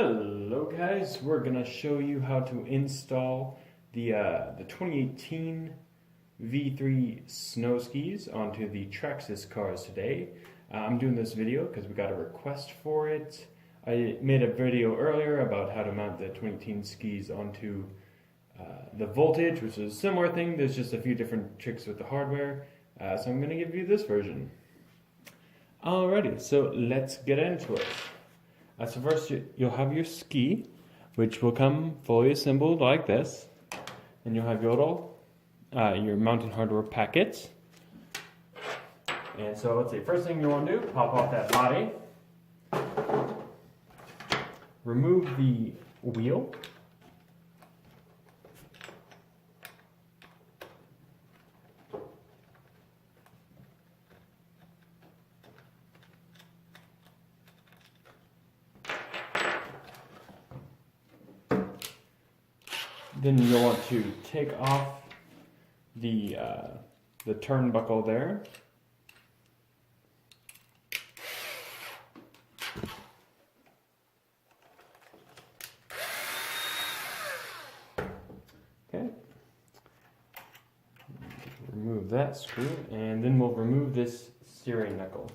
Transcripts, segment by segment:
Hello guys, we're gonna show you how to install the 2018 V3 snow skis onto the Traxxas cars today. I'm doing this video because we got a request for it. I made a video earlier about how to mount the 2018 skis onto the Voltage, which is a similar thing. There's just a few different tricks with the hardware, so I'm gonna give you this version. Alrighty, so let's get into it. So first you'll have your ski, which will come fully assembled like this. And you'll have your mounting hardware packets. And so let's see, first thing you want to do, pop off that body. Remove the wheel. Then you'll want to take off the turnbuckle there. Okay. Remove that screw, and then we'll remove this steering knuckle.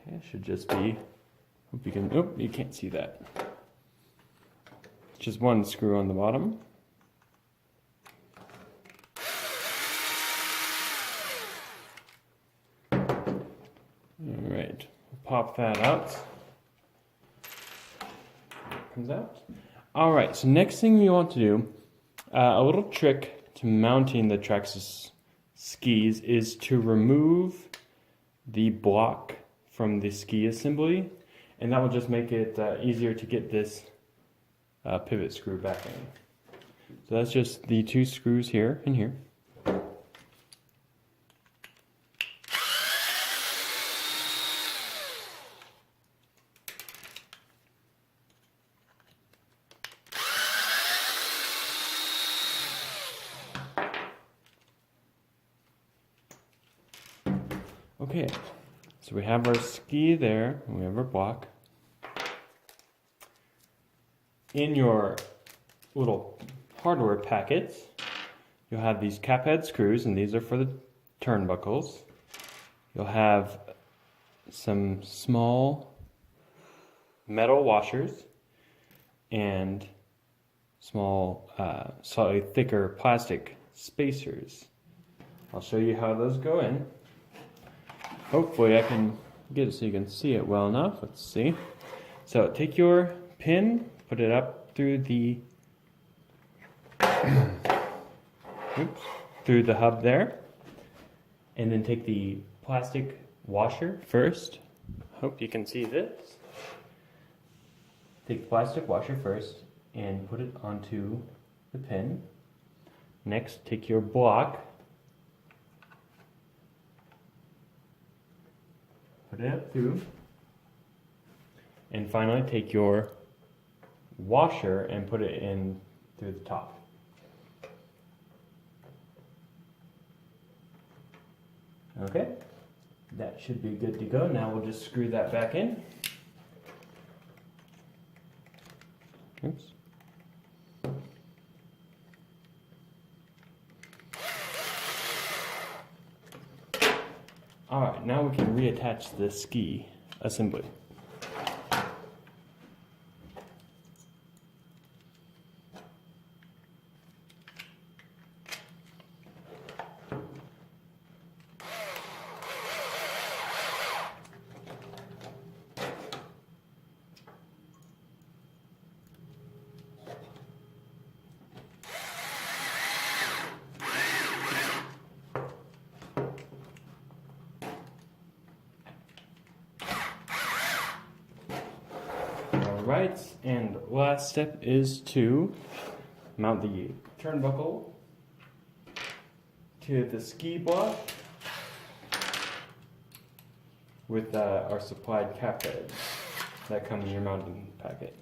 It should just be, hope you can, oh, you can't see that. It's just one screw on the bottom. Alright, pop that out. It comes out. Alright, so next thing you want to do, a little trick to mounting the Traxxas skis is to remove the block from the ski assembly, and that will just make it easier to get this pivot screw back in. So that's just the two screws here and here. Okay. So we have our ski there, and we have our block. In your little hardware packets, you'll have these cap head screws, and these are for the turnbuckles. You'll have some small metal washers and small, slightly thicker plastic spacers. I'll show you how those go in. Hopefully I can get it so you can see it well enough. Let's see. So take your pin, put it up through the through the hub there, and then take the plastic washer first. Hope you can see this. Take the plastic washer first and put it onto the pin. Next, take your block. Put it up through, and finally take your washer and put it in through the top. Okay, that should be good to go. Now we'll just screw that back in. Oops. Alright, now we can reattach the ski assembly. Alright, and last step is to mount the turnbuckle to the ski block with our supplied cap heads that come in your mounting packet.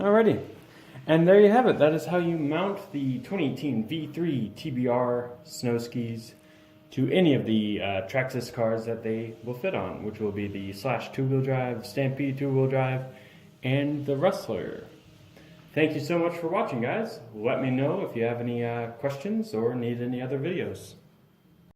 Alrighty. And there you have it. That is how you mount the 2018 V3 TBR snow skis to any of the Traxxas cars that they will fit on, which will be the Slash two-wheel drive, Stampede two-wheel drive, and the Rustler. Thank you so much for watching, guys. Let me know if you have any questions or need any other videos.